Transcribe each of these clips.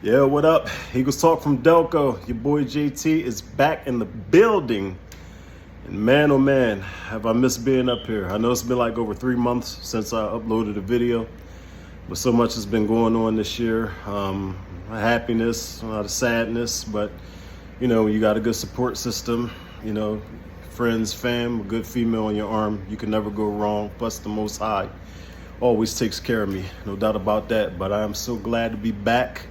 Yeah, what up? Eagles Talk from Delco. Your boy JT is back in the building. And man, oh man, have I missed being up here. I know it's been like over 3 months since I uploaded a video, but so much has been going on this year. Happiness, a lot of sadness, but you know, you got a good support system, you know, friends, fam, a good female on your arm, you can never go wrong. Plus the Most High always takes care of me, no doubt about that. But I am so glad to be back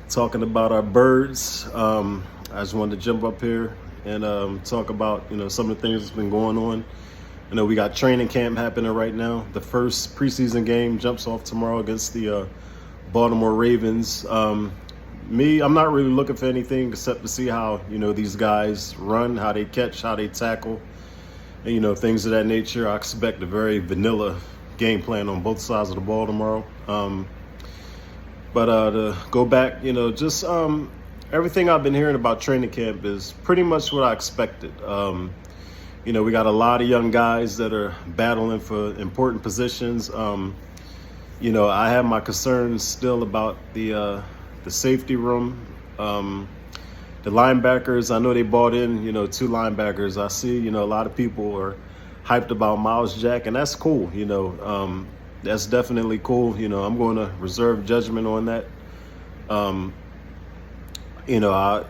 talking about our birds. I just wanted to jump up here and talk about, you know, some of the things that's been going on. I know we got training camp happening right now. The first preseason game jumps off tomorrow against the Baltimore Ravens. I'm not really looking for anything except to see how, you know, these guys run, how they catch, how they tackle, and, you know, things of that nature. I expect a very vanilla game plan on both sides of the ball tomorrow. But to go back, you know, just everything I've been hearing about training camp is pretty much what I expected. You know, we got a lot of young guys that are battling for important positions. You know, I have my concerns still about the safety room. The linebackers, I know they bought in, you know, 2 linebackers. I see, you know, a lot of people are hyped about Miles Jack, and that's cool, you know. That's definitely cool. You know, I'm going to reserve judgment on that. You know, I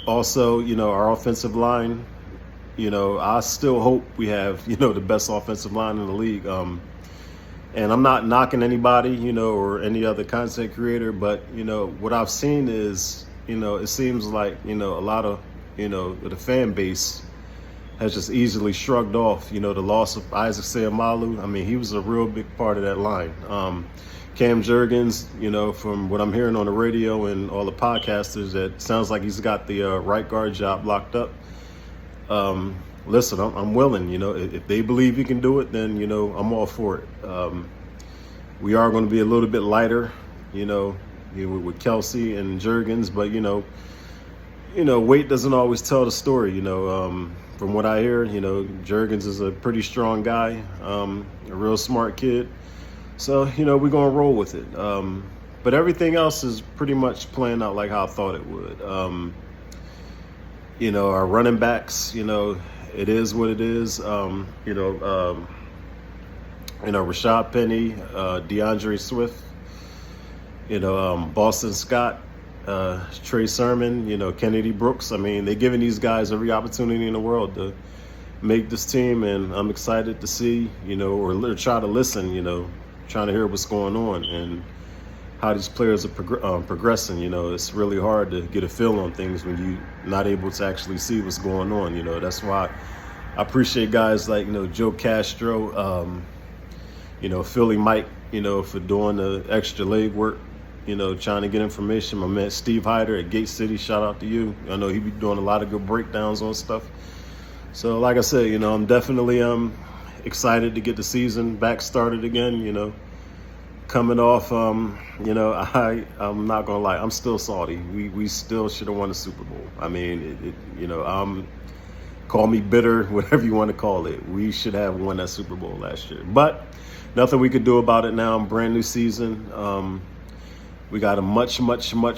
also, you know, our offensive line, you know, I still hope we have, you know, the best offensive line in the league. And I'm not knocking anybody, you know, or any other content creator, but, you know, what I've seen is, you know, it seems like, you know, a lot of, you know, the fan base has just easily shrugged off, you know, the loss of Isaac Seumalo. I mean, he was a real big part of that line. Cam Jurgens, you know, from what I'm hearing on the radio and all the podcasters, that sounds like he's got the right guard job locked up. Listen, I'm willing, you know, if they believe he can do it, then, you know, I'm all for it. We are going to be a little bit lighter, you know, with Kelsey and Jurgens, but, you know, weight doesn't always tell the story, you know. From what I hear, you know, Jurgens is a pretty strong guy, a real smart kid. So, you know, we're going to roll with it. But everything else is pretty much playing out like how I thought it would. You know, our running backs, you know, it is what it is. Rashad Penny, DeAndre Swift, you know, Boston Scott, Trey Sermon, you know, Kennedy Brooks. I mean, they're giving these guys every opportunity in the world to make this team, and I'm excited to see, you know, or try to listen, you know, trying to hear what's going on and how these players are progressing. You know, it's really hard to get a feel on things when you're not able to actually see what's going on. You know, that's why I appreciate guys like, you know, Joe Castro, you know, Philly Mike, you know, for doing the extra leg work, you know, trying to get information. My man Steve Hyder at Gate City, shout out to you. I know he be doing a lot of good breakdowns on stuff. So like I said, you know, I'm definitely excited to get the season back started again, you know. Coming off, you know, I'm not gonna lie, I'm still salty. We still should have won the Super Bowl. I mean, you know, call me bitter, whatever you want to call it. We should have won that Super Bowl last year, but nothing we could do about it now. Brand new season. We got a much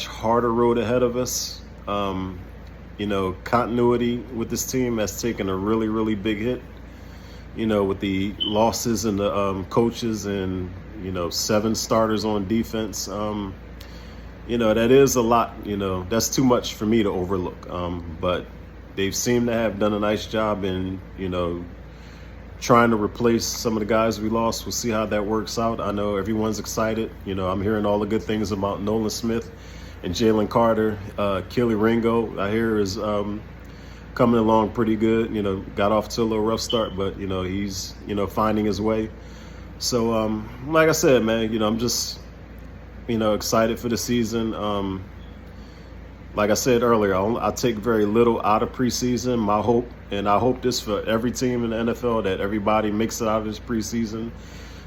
harder road ahead of us. You know, continuity with this team has taken a really big hit. You know, with the losses and the coaches and, you know, 7 starters on defense. You know, that is a lot. You know, that's too much for me to overlook. But they've seemed to have done a nice job in, you know, trying to replace some of the guys we lost. We'll see how that works out. I know everyone's excited. You know, I'm hearing all the good things about Nolan Smith and Jalen Carter. Kelee Ringo, I hear, is coming along pretty good. You know, got off to a little rough start, but, you know, he's, you know, finding his way. So, like I said, man, you know, I'm just, you know, excited for the season. Like I said earlier, I take very little out of preseason. My hope, and I hope this for every team in the NFL, that everybody makes it out of this preseason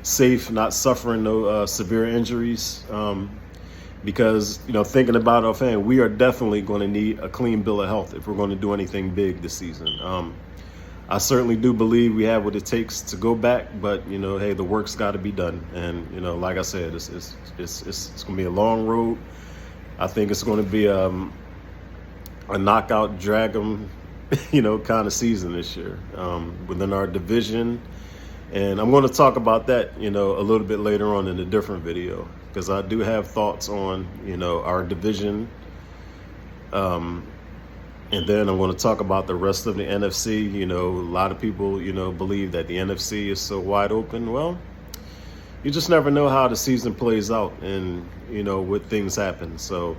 safe, not suffering no severe injuries. Because, you know, thinking about our fan, we are definitely going to need a clean bill of health if we're going to do anything big this season. I certainly do believe we have what it takes to go back, but, you know, hey, the work's got to be done. And, you know, like I said, it's going to be a long road. I think it's going to be a knockout drag 'em, kind of season this year within our division. And I'm going to talk about that, a little bit later on in a different video, because I do have thoughts on, our division. And then I'm going to talk about the rest of the NFC. A lot of people, believe that the NFC is so wide open. Well, you just never know how the season plays out and, what things happen. So,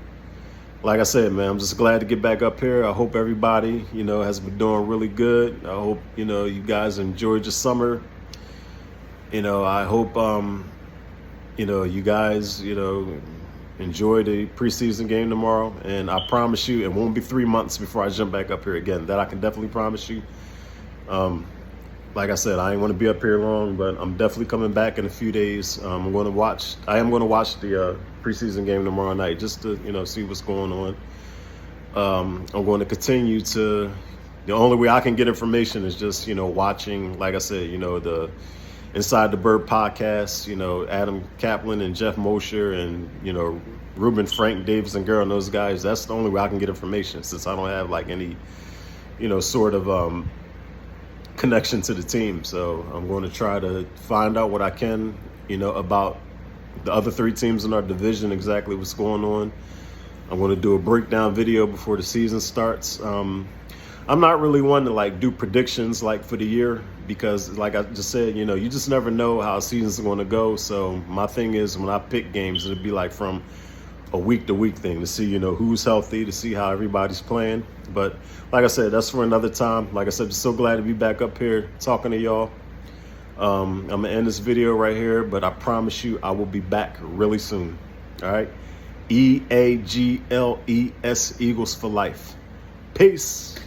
like I said, man, I'm just glad to get back up here. I hope everybody, has been doing really good. I hope, you guys enjoyed your summer. I hope, you guys, enjoy the preseason game tomorrow. And I promise you, it won't be 3 months before I jump back up here again. That I can definitely promise you. Like I said, I ain't want to be up here long, but I'm definitely coming back in a few days. I am going to watch the preseason game tomorrow night just to, see what's going on. I'm going to continue to, the only way I can get information is just, watching, like I said, the Inside the Bird podcast, Adam Kaplan and Jeff Mosher and, Ruben Frank, Davis and Girl and those guys. That's the only way I can get information, since I don't have like any, sort of connection to the team. So I'm going to try to find out what I can, about the other 3 teams in our division, exactly what's going on. I'm going to do a breakdown video before the season starts. I'm not really one to like do predictions like for the year, because like I just said, you just never know how seasons are going to go. So my thing is, when I pick games, it'll be like from a week to week thing to see, who's healthy, to see how everybody's playing. But like I said, that's for another time. Like I said, just so glad to be back up here talking to y'all. I'm gonna end this video right here, but I promise you I will be back really soon. All right. EAGLES, Eagles for life. Peace.